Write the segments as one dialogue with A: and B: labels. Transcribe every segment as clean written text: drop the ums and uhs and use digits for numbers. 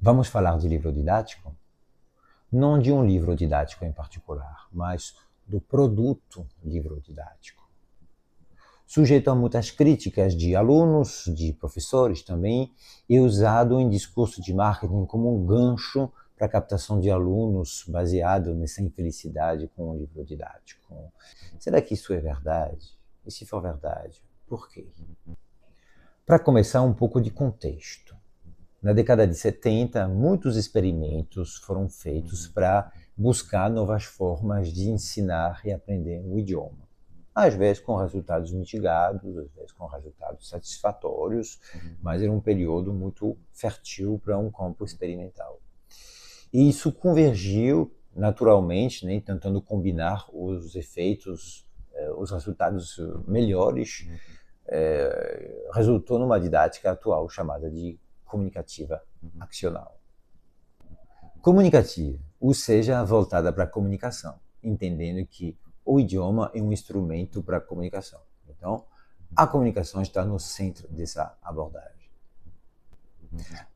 A: Vamos falar de livro didático? Não de um livro didático em particular, mas do produto livro didático. Sujeito a muitas críticas de alunos, de professores também, e usado em discurso de marketing como um gancho para a captação de alunos baseado nessa infelicidade com o livro didático. Será que isso é verdade? E se for verdade, por quê? Para começar, um pouco de contexto. Na década de 70, muitos experimentos foram feitos para buscar novas formas de ensinar e aprender o idioma. Às vezes com resultados mitigados, às vezes com resultados satisfatórios, mas era um período muito fértil para um campo experimental. E isso convergiu naturalmente, né, tentando combinar os efeitos, os resultados melhores, resultou numa didática atual chamada de comunicativa accional. Comunicativa, ou seja, voltada para a comunicação, entendendo que o idioma é um instrumento para a comunicação. Então, a comunicação está no centro dessa abordagem.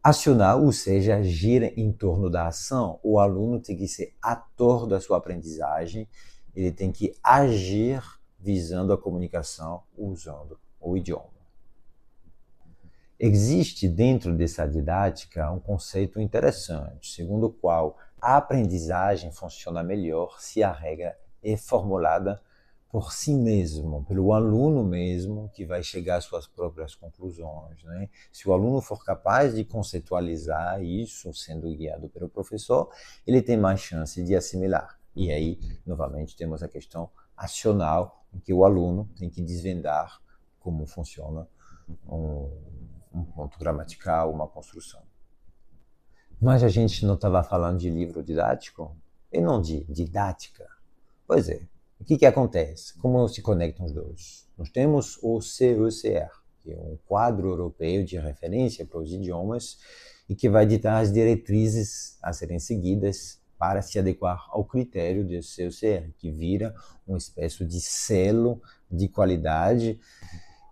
A: Acional, ou seja, gira em torno da ação. O aluno tem que ser ator da sua aprendizagem, ele tem que agir visando a comunicação usando o idioma. Existe dentro dessa didática um conceito interessante, segundo o qual a aprendizagem funciona melhor se a regra é formulada por si mesmo, pelo aluno mesmo, que vai chegar às suas próprias conclusões, né? Se o aluno for capaz de conceitualizar isso, sendo guiado pelo professor, ele tem mais chance de assimilar. E aí, novamente, temos a questão acional, em que o aluno tem que desvendar como funciona um ponto gramatical, uma construção. Mas a gente não estava falando de livro didático e não de didática. Pois é. O que acontece? Como se conectam os dois? Nós temos o CECR, que é um quadro europeu de referência para os idiomas e que vai ditar as diretrizes a serem seguidas para se adequar ao critério do CECR, que vira uma espécie de selo de qualidade.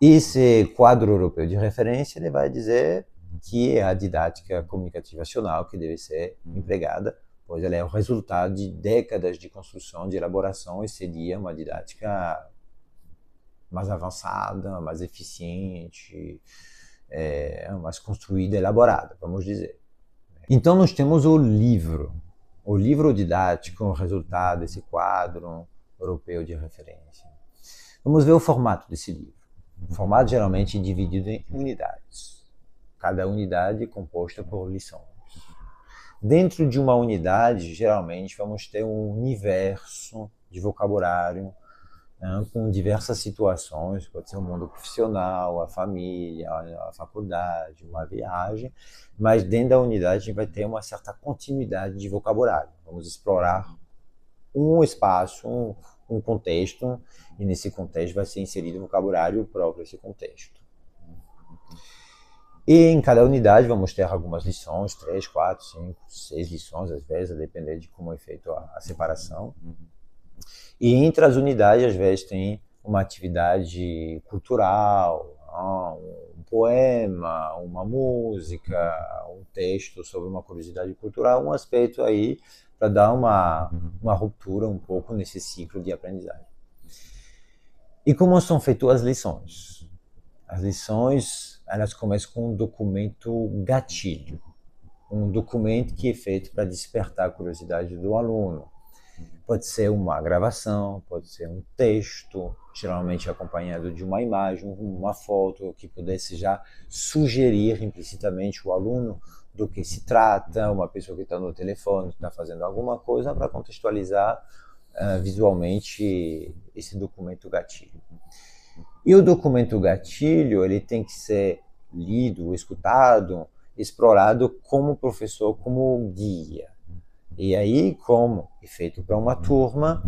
A: Esse quadro europeu de referência ele vai dizer que é a didática comunicativa acional que deve ser empregada, pois ela é o resultado de décadas de construção, de elaboração, e seria uma didática mais avançada, mais eficiente, mais construída, elaborada, vamos dizer. Então nós temos o livro didático, o resultado desse quadro europeu de referência. Vamos ver o formato desse livro. O formato geralmente é dividido em unidades. Cada unidade é composta por lições. Dentro de uma unidade, geralmente, vamos ter um universo de vocabulário, né, com diversas situações, pode ser o mundo profissional, a família, a faculdade, uma viagem, mas dentro da unidade a gente vai ter uma certa continuidade de vocabulário. Vamos explorar um espaço, um contexto, e nesse contexto vai ser inserido o vocabulário próprio desse contexto. E em cada unidade vamos ter algumas lições, 3, 4, 5, 6 lições, às vezes, a depender de como é feita a separação. E entre as unidades, às vezes, tem uma atividade cultural, um poema, uma música, um texto sobre uma curiosidade cultural, um aspecto aí para dar uma ruptura um pouco nesse ciclo de aprendizagem. E como são feitas as lições? As lições elas começam com um documento gatilho, um documento que é feito para despertar a curiosidade do aluno. Pode ser uma gravação, pode ser um texto, geralmente acompanhado de uma imagem, uma foto, que pudesse já sugerir implicitamente o aluno do que se trata, uma pessoa que está no telefone, que está fazendo alguma coisa, para contextualizar visualmente esse documento gatilho. E o documento gatilho ele tem que ser lido, escutado, explorado como professor, como guia. E aí, como é feito para uma turma,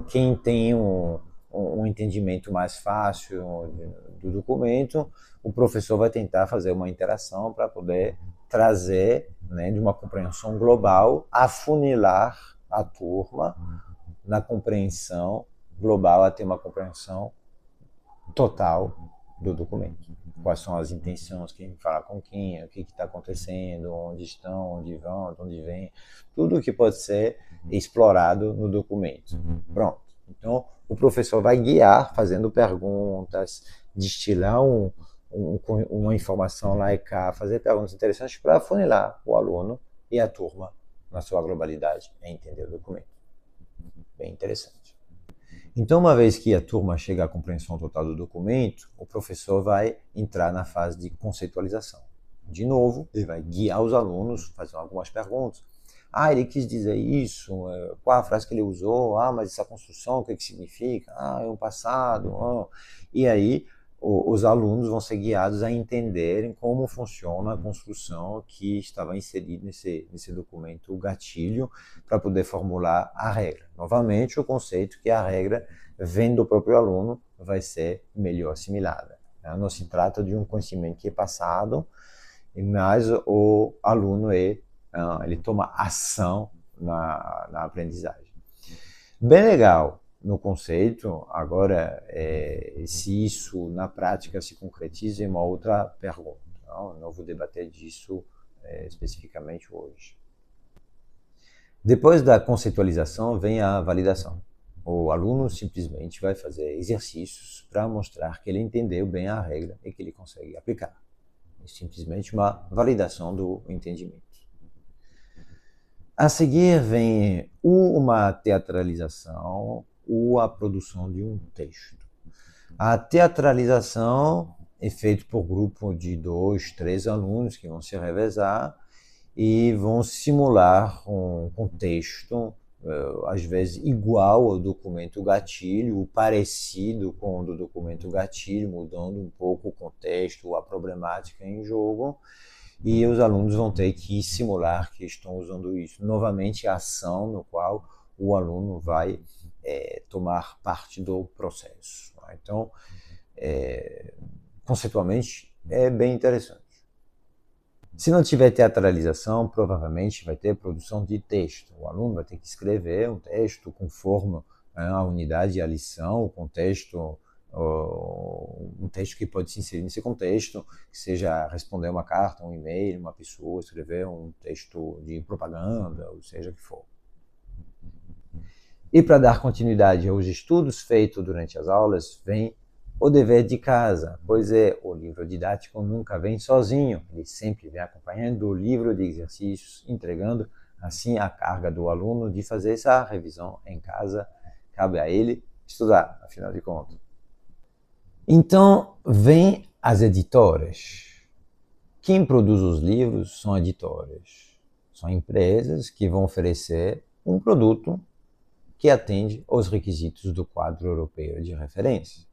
A: quem tem um entendimento mais fácil do documento, o professor vai tentar fazer uma interação para poder trazer, né, de uma compreensão global, afunilar a turma na compreensão global, a ter uma compreensão total do documento. Quais são as intenções, quem fala com quem, o que está acontecendo, onde estão, onde vão, de onde vem, tudo que pode ser explorado no documento. Pronto. Então, o professor vai guiar, fazendo perguntas, destilar uma informação lá e cá, fazer perguntas interessantes para afunilar o aluno e a turma na sua globalidade em entender o documento. Bem interessante. Então, uma vez que a turma chega à compreensão total do documento, o professor vai entrar na fase de conceitualização. De novo, ele vai guiar os alunos, fazendo algumas perguntas. Ele quis dizer isso, qual a frase que ele usou, mas essa construção, o que significa? É um passado. E aí, os alunos vão ser guiados a entenderem como funciona a construção que estava inserida nesse documento, o gatilho, para poder formular a regra. Novamente, o conceito que a regra, vem do próprio aluno, vai ser melhor assimilada. Não se trata de um conhecimento que é passado, mas o aluno ele toma ação na aprendizagem. Bem legal no conceito, agora, se isso na prática se concretiza é uma outra pergunta. Não vou debater disso especificamente hoje. Depois da conceitualização vem a validação. O aluno simplesmente vai fazer exercícios para mostrar que ele entendeu bem a regra e que ele consegue aplicar. É simplesmente uma validação do entendimento. A seguir vem uma teatralização ou a produção de um texto. A teatralização é feita por grupo de 2, 3 alunos que vão se revezar e vão simular um contexto, às vezes igual ao documento gatilho, parecido com o do documento gatilho, mudando um pouco o contexto, a problemática em jogo, e os alunos vão ter que simular que estão usando isso. Novamente, a ação no qual o aluno vai tomar parte do processo. Então, conceitualmente, é bem interessante. Se não tiver teatralização, provavelmente vai ter produção de texto. O aluno vai ter que escrever um texto conforme a unidade e a lição, o contexto, um texto que pode se inserir nesse contexto, que seja responder uma carta, um e-mail, uma pessoa, escrever um texto de propaganda, ou seja o que for. E para dar continuidade aos estudos feitos durante as aulas, vem o dever de casa, pois o livro didático nunca vem sozinho, ele sempre vem acompanhando o livro de exercícios, entregando assim a carga do aluno de fazer essa revisão em casa. Cabe a ele estudar, afinal de contas. Então, vem as editoras. Quem produz os livros são editoras. São empresas que vão oferecer um produto que atende aos requisitos do quadro europeu de referência.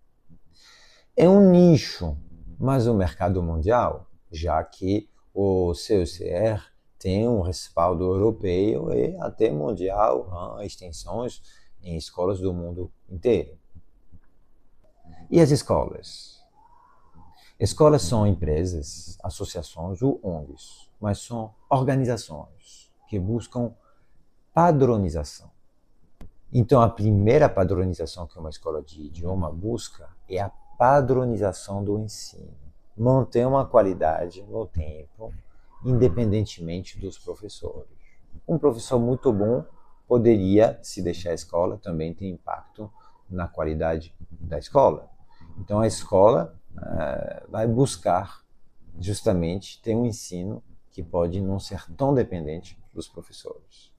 A: É um nicho, mas o mercado mundial, já que o CECR tem um respaldo europeu e até mundial, extensões em escolas do mundo inteiro. E as escolas? Escolas são empresas, associações ou ONGs, mas são organizações que buscam padronização. Então, a primeira padronização que uma escola de idioma busca é a padronização do ensino. Manter uma qualidade no tempo, independentemente dos professores. Um professor muito bom poderia, se deixar a escola, também ter impacto na qualidade da escola. Então, a escola vai buscar justamente ter um ensino que pode não ser tão dependente dos professores.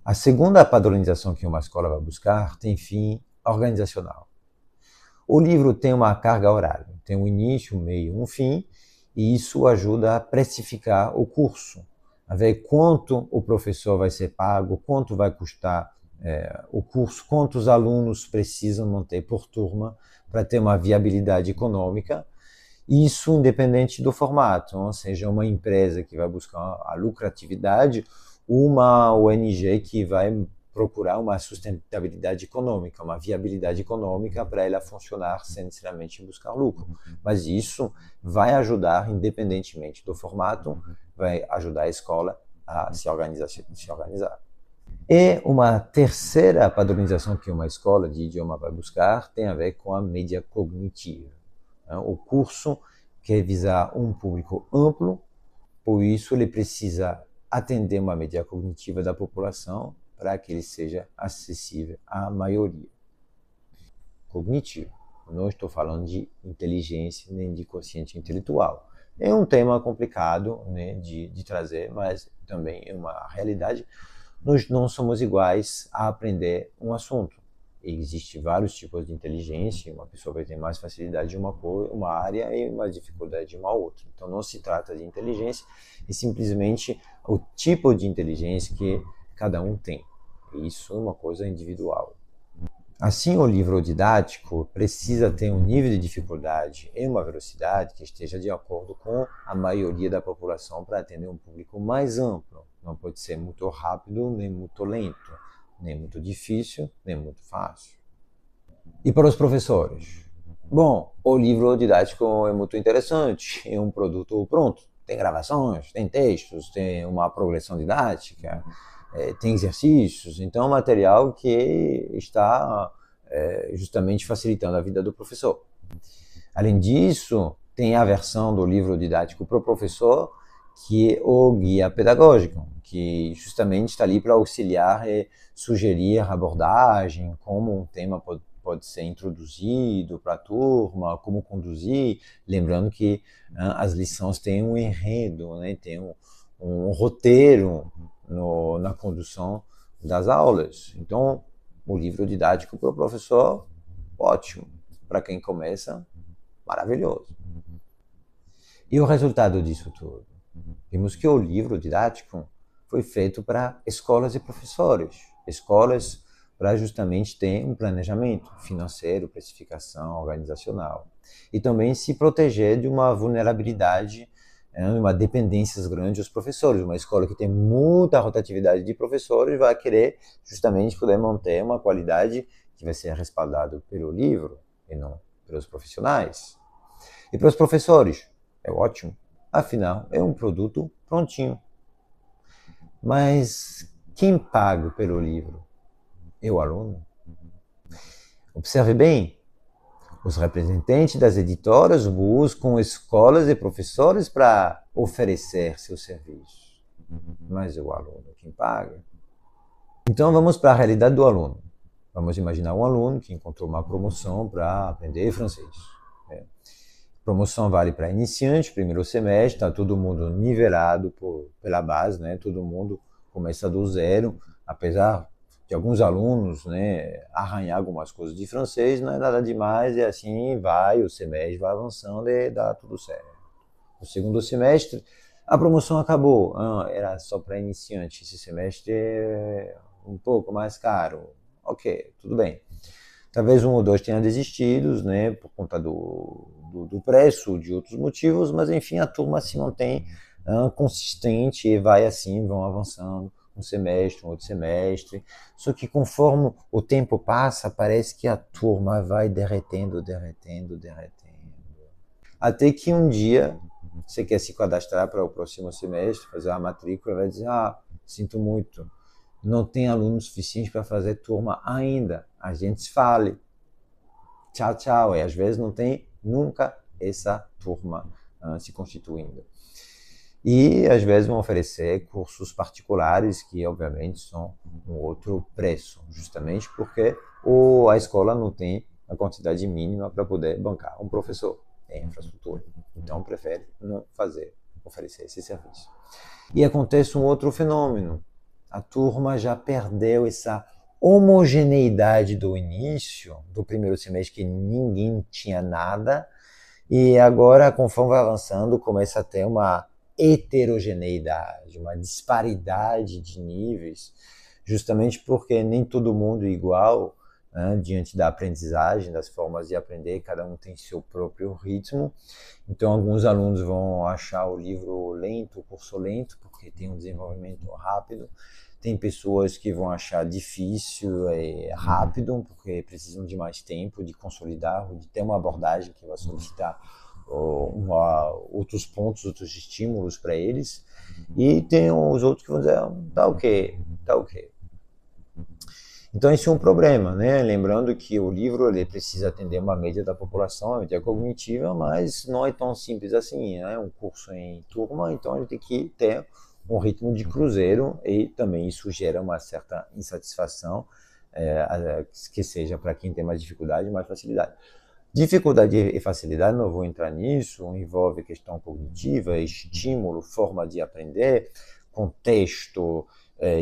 A: A segunda padronização que uma escola vai buscar tem fim organizacional. O livro tem uma carga horária, tem um início, um meio, um fim, e isso ajuda a precificar o curso, a ver quanto o professor vai ser pago, quanto vai custar o curso, quantos alunos precisam manter por turma para ter uma viabilidade econômica, isso independente do formato, ou seja, uma empresa que vai buscar a lucratividade, uma ONG que vai procurar uma sustentabilidade econômica, uma viabilidade econômica para ela funcionar sem necessariamente buscar lucro. Mas isso vai ajudar, independentemente do formato, vai ajudar a escola a se organizar. E uma terceira padronização que uma escola de idioma vai buscar tem a ver com a mídia cognitiva. O curso quer visar um público amplo, por isso ele precisa atender uma média cognitiva da população para que ele seja acessível à maioria. Cognitivo. Não estou falando de inteligência nem de quociente intelectual. É um tema complicado, né, de trazer, mas também é uma realidade. Nós não somos iguais a aprender um assunto. Existem vários tipos de inteligência, uma pessoa vai ter mais facilidade de uma área e mais dificuldade de uma outra. Então não se trata de inteligência, é simplesmente o tipo de inteligência que cada um tem. Isso é uma coisa individual. Assim, o livro didático precisa ter um nível de dificuldade e uma velocidade que esteja de acordo com a maioria da população para atender um público mais amplo. Não pode ser muito rápido, nem muito lento, nem muito difícil, nem muito fácil. E para os professores? Bom, o livro didático é muito interessante, é um produto pronto. Tem gravações, tem textos, tem uma progressão didática, tem exercícios, então é um material que está justamente facilitando a vida do professor. Além disso, tem a versão do livro didático para o professor, que é o guia pedagógico, que justamente está ali para auxiliar e sugerir abordagem, como um tema pode ser introduzido para a turma, como conduzir, lembrando que as lições têm um enredo, né, tem um roteiro na condução das aulas. Então, o livro didático para o professor, ótimo. Para quem começa, maravilhoso. E o resultado disso tudo? Vimos que o livro didático foi feito para escolas e professores. Escolas para justamente ter um planejamento financeiro, precificação, organizacional. E também se proteger de uma vulnerabilidade, uma dependência grande dos professores. Uma escola que tem muita rotatividade de professores vai querer justamente poder manter uma qualidade que vai ser respaldada pelo livro e não pelos profissionais. E para os professores, é ótimo. Afinal, é um produto prontinho. Mas quem paga pelo livro? É o aluno. Observe bem, os representantes das editoras buscam escolas e professores para oferecer seus serviços. Mas é o aluno quem paga. Então vamos para a realidade do aluno. Vamos imaginar um aluno que encontrou uma promoção para aprender francês. Promoção vale para iniciante, primeiro semestre, está todo mundo nivelado pela base, né? Todo mundo começa do zero, apesar de alguns alunos, né, arranhar algumas coisas de francês, não é nada demais, e assim vai, o semestre vai avançando e dá tudo certo. No segundo semestre, a promoção acabou, era só para iniciante, esse semestre é um pouco mais caro, ok, tudo bem. Talvez um ou dois tenham desistido, né, por conta do preço, de outros motivos, mas enfim, a turma se mantém consistente e vai assim, vão avançando, um semestre, um outro semestre. Só que conforme o tempo passa, parece que a turma vai derretendo. Até que um dia você quer se cadastrar para o próximo semestre, fazer a matrícula, vai dizer, sinto muito, não tem aluno suficiente para fazer turma ainda. A gente se fale. Tchau, tchau. E às vezes não tem nunca essa turma se constituindo. E às vezes vão oferecer cursos particulares que obviamente são um outro preço, justamente porque a escola não tem a quantidade mínima para poder bancar um professor em infraestrutura. Então prefere não oferecer esse serviço. E acontece um outro fenômeno. A turma já perdeu essa homogeneidade do início, do primeiro semestre, que ninguém tinha nada, e agora, conforme vai avançando, começa a ter uma heterogeneidade, uma disparidade de níveis, justamente porque nem todo mundo é igual, né, diante da aprendizagem, das formas de aprender, cada um tem seu próprio ritmo. Então, alguns alunos vão achar o livro lento, o curso lento, porque tem um desenvolvimento rápido. Tem pessoas que vão achar difícil e rápido, porque precisam de mais tempo, de consolidar, de ter uma abordagem que vai solicitar outros pontos, outros estímulos para eles. E tem os outros que vão dizer, tá ok. Então, isso é um problema, né? Lembrando que o livro ele precisa atender uma média da população, a média cognitiva, mas não é tão simples assim, né? Um curso em turma, então ele tem que ter um ritmo de cruzeiro e também isso gera uma certa insatisfação, que seja para quem tem mais dificuldade, mais facilidade. Dificuldade e facilidade, não vou entrar nisso, envolve questão cognitiva, estímulo, forma de aprender, contexto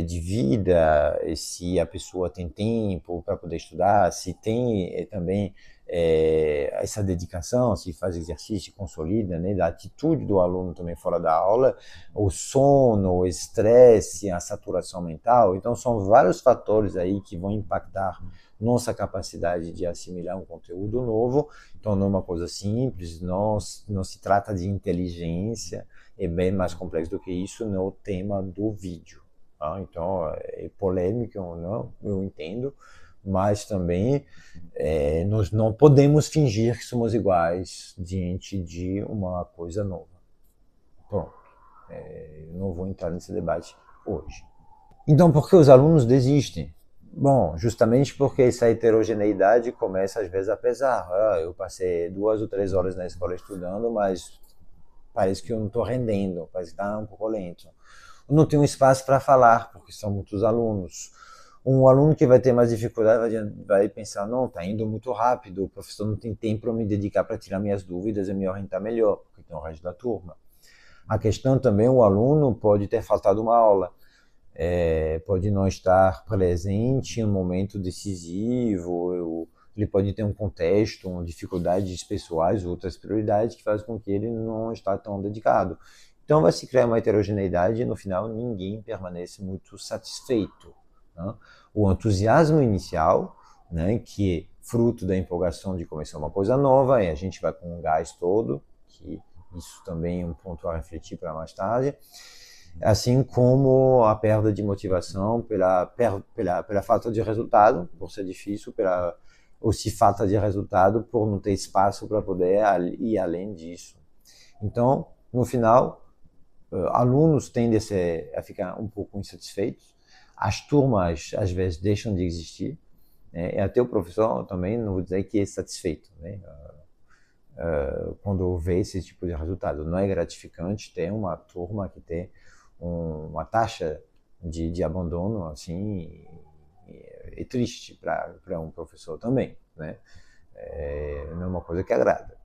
A: de vida, se a pessoa tem tempo para poder estudar, se tem também essa dedicação, se faz exercício, consolida, né, da atitude do aluno também fora da aula, o sono, o estresse, a saturação mental. Então, são vários fatores aí que vão impactar nossa capacidade de assimilar um conteúdo novo. Então, não é uma coisa simples, não se trata de inteligência, é bem mais complexo do que isso no tema do vídeo. Tá? Então, é polêmico ou não, eu entendo, mas também nós não podemos fingir que somos iguais diante de uma coisa nova. Pronto, eu não vou entrar nesse debate hoje. Então, por que os alunos desistem? Bom, justamente porque essa heterogeneidade começa às vezes a pesar. Eu passei 2 ou 3 horas na escola estudando, mas parece que eu não estou rendendo, parece que está um pouco lento. Não tenho espaço para falar, porque são muitos alunos. Um aluno que vai ter mais dificuldade vai pensar, não, está indo muito rápido, o professor não tem tempo para me dedicar para tirar minhas dúvidas e me orientar melhor, porque tem o resto da turma. A questão também, o aluno pode ter faltado uma aula, pode não estar presente em um momento decisivo, ele pode ter um contexto, dificuldades pessoais, outras prioridades que fazem com que ele não está tão dedicado. Então vai se criar uma heterogeneidade e no final ninguém permanece muito satisfeito. Né? O entusiasmo inicial, né, que é fruto da empolgação de começar uma coisa nova, e a gente vai com um gás todo, que isso também é um ponto a refletir para mais tarde, assim como a perda de motivação pela falta de resultado, por ser difícil, ou se falta de resultado por não ter espaço para poder ir além disso. Então, no final, alunos tendem a ficar um pouco insatisfeitos, as turmas às vezes deixam de existir, né? E até o professor também não vou dizer que é satisfeito, né? Quando vê esse tipo de resultado. Não é gratificante ter uma turma que tem uma taxa de abandono assim, é triste para um professor também, né? Não é uma coisa que agrada.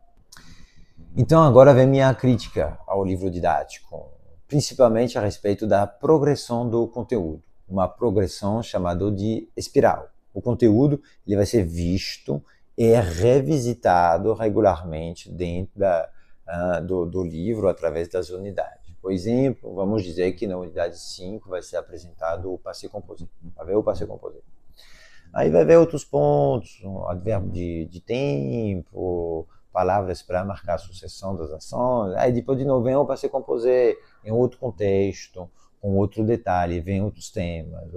A: Então agora vem minha crítica ao livro didático, principalmente a respeito da progressão do conteúdo, uma progressão chamada de espiral. O conteúdo ele vai ser visto e revisitado regularmente dentro do livro através das unidades. Por exemplo, vamos dizer que na unidade 5 vai ser apresentado o passé composé. Vai ver o passé composé. Aí vai ver outros pontos, um advérbio de tempo, palavras para marcar a sucessão das ações. Aí depois de novo vem o passé composé em outro contexto, com outro detalhe, vem outros temas.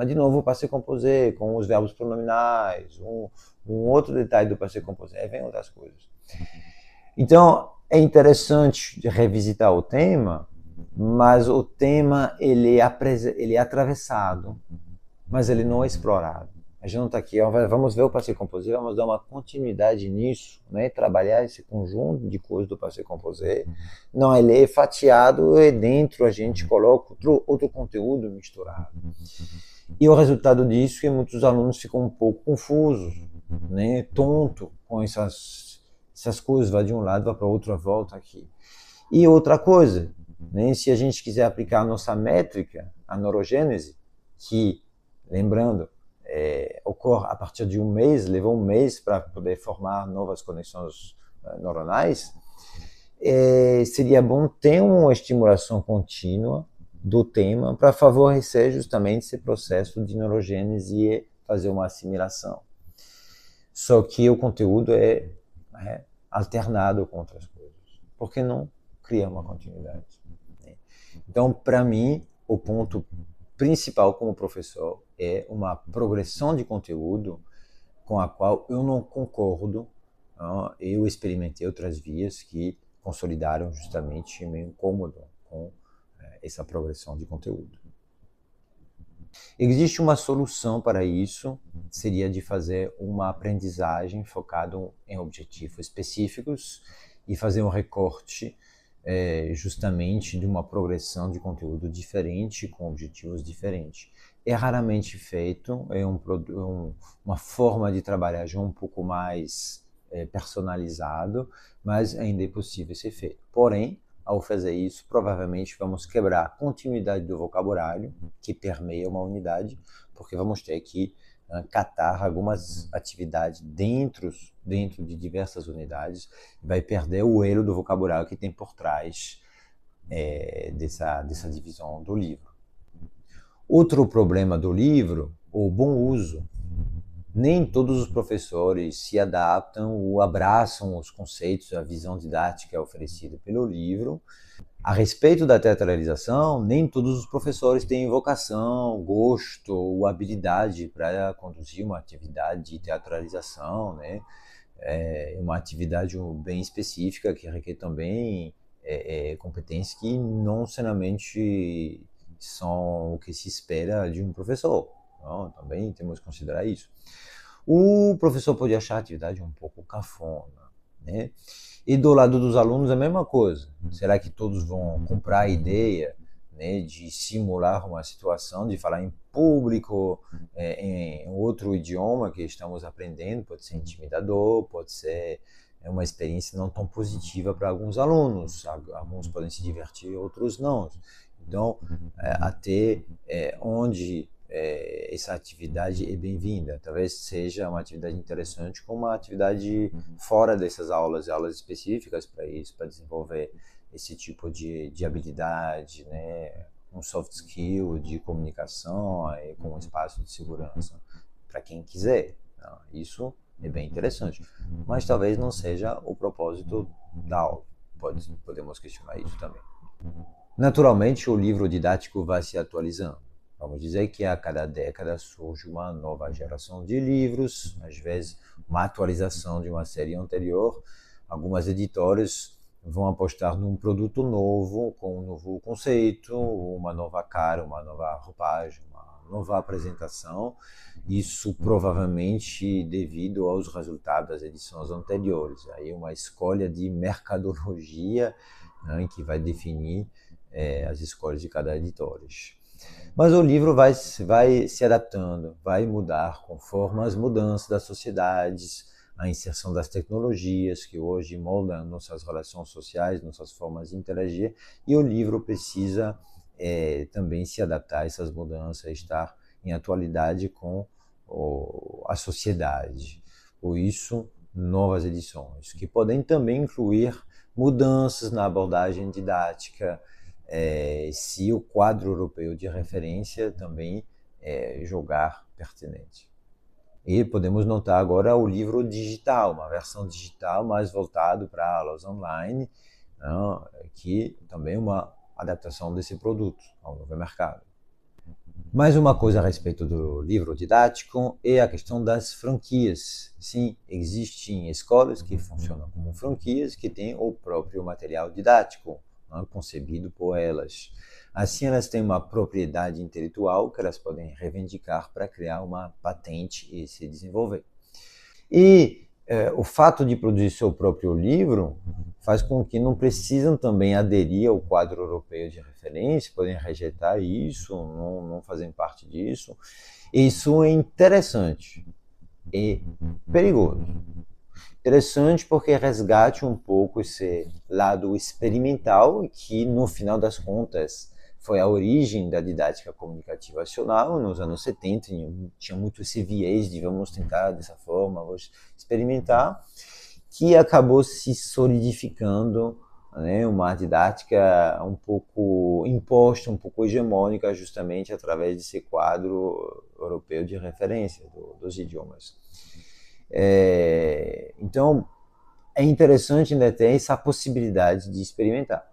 A: De novo o passé composé com os verbos pronominais, um outro detalhe do passé composé, aí vem outras coisas. Então, é interessante revisitar o tema, mas o tema ele é atravessado, mas ele não é explorado. A gente não está aqui, vamos ver o passé composé, vamos dar uma continuidade nisso, né? Trabalhar esse conjunto de coisas do passé composé. Não, ele é fatiado e dentro a gente coloca outro conteúdo misturado. E o resultado disso é que muitos alunos ficam um pouco confusos, né? Tonto com essas coisas, vai de um lado, vai para outro, volta aqui. E outra coisa, né? Se a gente quiser aplicar a nossa métrica, a neurogênese, que, lembrando, ocorre a partir de um mês, levou um mês para poder formar novas conexões neuronais, seria bom ter uma estimulação contínua do tema para favorecer justamente esse processo de neurogênese e fazer uma assimilação. Só que o conteúdo é alternado com outras coisas. Por que não criar uma continuidade? Então, para mim, o ponto principal como professor é uma progressão de conteúdo com a qual eu não concordo. Eu experimentei outras vias que consolidaram justamente meu incômodo com essa progressão de conteúdo. Existe uma solução para isso, seria de fazer uma aprendizagem focada em objetivos específicos e fazer um recorte justamente de uma progressão de conteúdo diferente, com objetivos diferentes. É raramente feito, uma forma de trabalhar já um pouco mais personalizado, mas ainda é possível ser feito. Porém, ao fazer isso, provavelmente vamos quebrar a continuidade do vocabulário que permeia uma unidade, porque vamos ter que catar algumas atividades dentro de diversas unidades, vai perder o elo do vocabulário que tem por trás dessa divisão do livro. Outro problema do livro, o bom uso. Nem todos os professores se adaptam ou abraçam os conceitos, a visão didática oferecida pelo livro. A respeito da teatralização, nem todos os professores têm vocação, gosto ou habilidade para conduzir uma atividade de teatralização, né? É uma atividade bem específica que requer também competências que não necessariamente são o que se espera de um professor. Não, também temos que considerar isso. O professor pode achar a atividade um pouco cafona, né? E do lado dos alunos a mesma coisa. Será que todos vão comprar a ideia, né, de simular uma situação, de falar em público, em outro idioma que estamos aprendendo? Pode ser intimidador, pode ser uma experiência não tão positiva para alguns alunos. Alguns podem se divertir, outros não. Então, até onde essa atividade é bem-vinda. Talvez seja uma atividade interessante como uma atividade fora dessas aulas específicas para isso, para desenvolver esse tipo de habilidade, né? Um soft skill de comunicação com um espaço de segurança para quem quiser. Então, isso é bem interessante, mas talvez não seja o propósito da aula. Podemos questionar isso também. Naturalmente, o livro didático vai se atualizando. Vamos dizer que a cada década surge uma nova geração de livros, às vezes uma atualização de uma série anterior. Algumas editoras vão apostar num produto novo, com um novo conceito, uma nova cara, uma nova roupagem, uma nova apresentação. Isso provavelmente devido aos resultados das edições anteriores. Aí uma escolha de mercadologia, né, que vai definir as escolhas de cada editora. Mas o livro vai se adaptando, vai mudar conforme as mudanças das sociedades, a inserção das tecnologias que hoje moldam nossas relações sociais, nossas formas de interagir, e o livro precisa também se adaptar a essas mudanças, estar em atualidade com a sociedade. Por isso, novas edições, que podem também incluir mudanças na abordagem didática, se o quadro europeu de referência também julgar pertinente. E podemos notar agora o livro digital, uma versão digital mais voltado para aulas online, não, que também é uma adaptação desse produto ao novo mercado. Mais uma coisa a respeito do livro didático é a questão das franquias. Sim, existem escolas que funcionam como franquias, que têm o próprio material didático, concebido por elas. Assim, elas têm uma propriedade intelectual que elas podem reivindicar para criar uma patente e se desenvolver. E o fato de produzir seu próprio livro faz com que não precisam também aderir ao quadro europeu de referência, podem rejeitar isso, não fazem parte disso. Isso é interessante e perigoso. Interessante porque resgate um pouco esse lado experimental que, no final das contas, foi a origem da didática comunicativa acional. Nos anos 70 tinha muito esse viés de vamos tentar dessa forma, vamos experimentar, que acabou se solidificando, né, uma didática um pouco imposta, um pouco hegemônica, justamente através desse quadro europeu de referência dos idiomas. Então, é interessante ainda ter essa possibilidade de experimentar.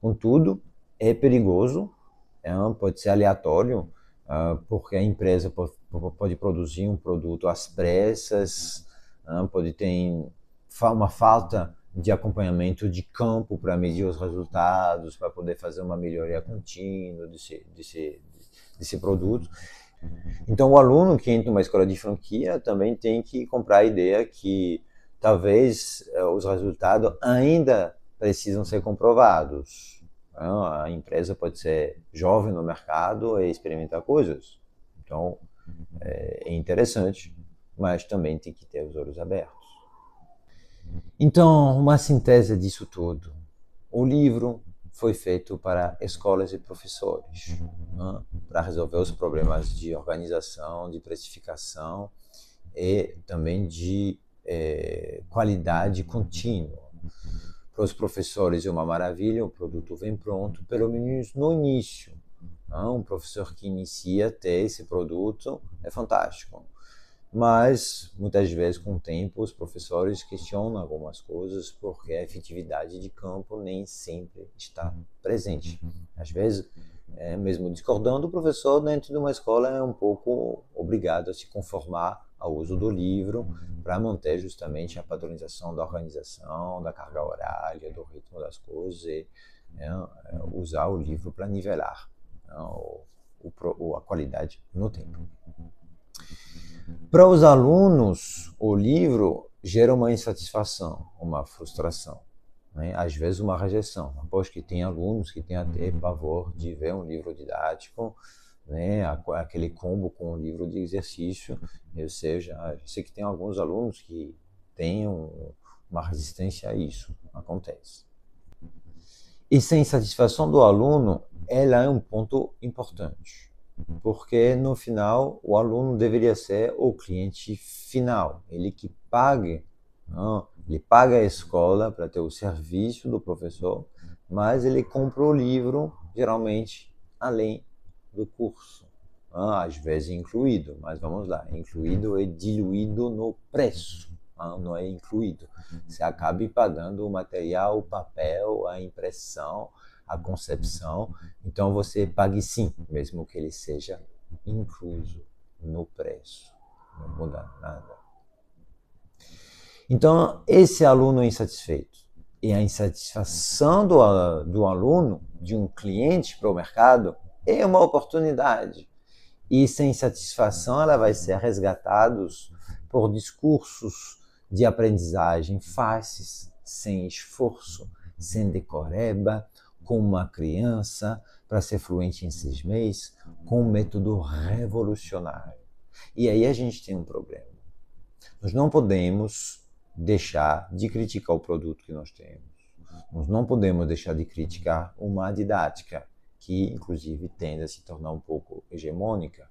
A: Contudo, é perigoso, pode ser aleatório, porque a empresa pode produzir um produto às pressas, pode ter uma falta de acompanhamento de campo para medir os resultados, para poder fazer uma melhoria contínua desse produto. Então, o aluno que entra numa escola de franquia também tem que comprar a ideia que talvez os resultados ainda precisam ser comprovados. A empresa pode ser jovem no mercado e experimentar coisas. Então, é interessante, mas também tem que ter os olhos abertos. Então, uma síntese disso tudo. O livro foi feito para escolas e professores, né, para resolver os problemas de organização, de precificação e também de qualidade contínua. Para os professores é uma maravilha, o produto vem pronto, pelo menos no início. Um professor que inicia a ter esse produto é fantástico. Mas, muitas vezes, com o tempo, os professores questionam algumas coisas porque a efetividade de campo nem sempre está presente. Às vezes, mesmo discordando, o professor dentro de uma escola é um pouco obrigado a se conformar ao uso do livro para manter justamente a padronização da organização, da carga horária, do ritmo das coisas e usar o livro para nivelar a qualidade no tempo. Para os alunos, o livro gera uma insatisfação, uma frustração, né? Às vezes uma rejeição. Aposto que tem alunos que têm até pavor de ver um livro didático, né? Aquele combo com um livro de exercício, ou seja, eu sei que tem alguns alunos que têm uma resistência a isso, acontece. E sem satisfação do aluno, ela é um ponto importante. Porque no final o aluno deveria ser o cliente final, ele que pague, não? Ele paga a escola para ter o serviço do professor, mas ele compra o livro geralmente além do curso, às vezes incluído, mas vamos lá, incluído e diluído no preço, não é incluído. Você acaba pagando o material, o papel, a impressão, a concepção, então você pague sim, mesmo que ele seja incluso no preço, não muda nada. Então, esse aluno insatisfeito e a insatisfação do aluno, de um cliente para o mercado, é uma oportunidade. E sem satisfação, ela vai ser resgatada por discursos de aprendizagem fáceis, sem esforço, sem decoreba, com uma criança para ser fluente em 6 meses, com um método revolucionário. E aí a gente tem um problema. Nós não podemos deixar de criticar o produto que nós temos. Nós não podemos deixar de criticar uma didática que, inclusive, tende a se tornar um pouco hegemônica.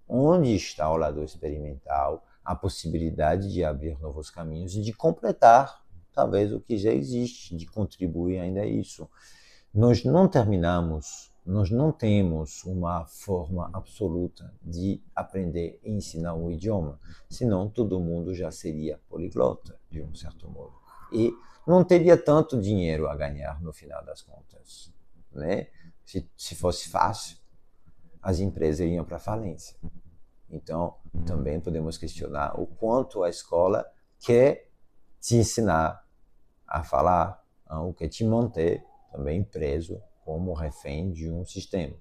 A: Onde está o lado experimental, a possibilidade de abrir novos caminhos e de completar, talvez, o que já existe, de contribuir ainda a isso. Nós não temos uma forma absoluta de aprender e ensinar um idioma, senão todo mundo já seria poliglota, de um certo modo. E não teria tanto dinheiro a ganhar no final das contas, né? Se fosse fácil, as empresas iriam para a falência. Então, também podemos questionar o quanto a escola quer te ensinar a falar, ou quer te manter também preso como refém de um sistema.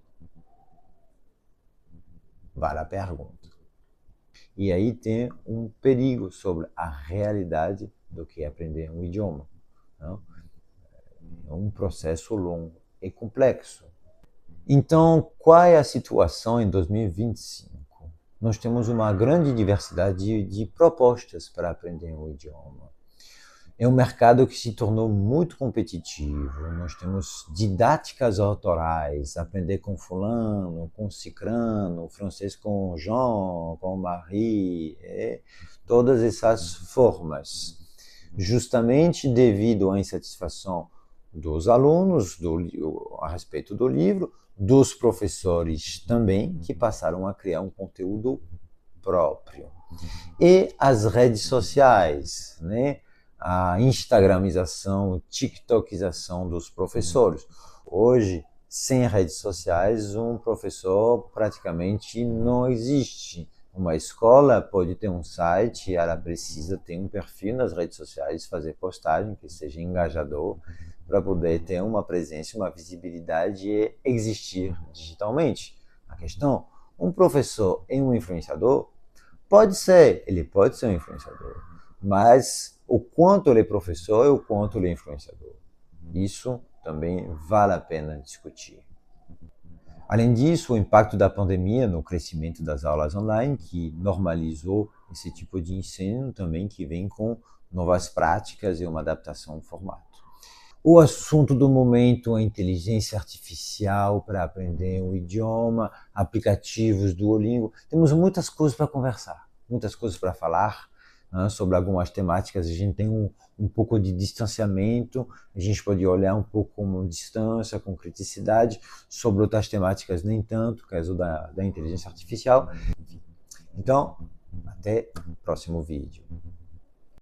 A: Vale a pergunta. E aí tem um perigo sobre a realidade do que é aprender um idioma. Não? É um processo longo e complexo. Então, qual é a situação em 2025? Nós temos uma grande diversidade de propostas para aprender um idioma. É um mercado que se tornou muito competitivo. Nós temos didáticas autorais, aprender com fulano, com cicrano, francês com Jean, com Marie, todas essas formas. Justamente devido à insatisfação dos alunos a respeito do livro, dos professores também, que passaram a criar um conteúdo próprio. E as redes sociais, né? A instagramização, a tiktokização dos professores. Hoje, sem redes sociais, um professor praticamente não existe. Uma escola pode ter um site, ela precisa ter um perfil nas redes sociais, fazer postagem que seja engajador, para poder ter uma presença, uma visibilidade e existir digitalmente. questão. Um professor e um influenciador ele pode ser um influenciador, mas o quanto ele é professor e o quanto ele é influenciador. Isso também vale a pena discutir. Além disso, o impacto da pandemia no crescimento das aulas online, que normalizou esse tipo de ensino também, que vem com novas práticas e uma adaptação ao formato. O assunto do momento é a inteligência artificial para aprender um idioma, aplicativos do Duolingo. Temos muitas coisas para conversar, muitas coisas para falar, né, sobre algumas temáticas. A gente tem um pouco de distanciamento, a gente pode olhar um pouco com distância, com criticidade, sobre outras temáticas nem tanto, caso da inteligência artificial. Então, até o próximo vídeo.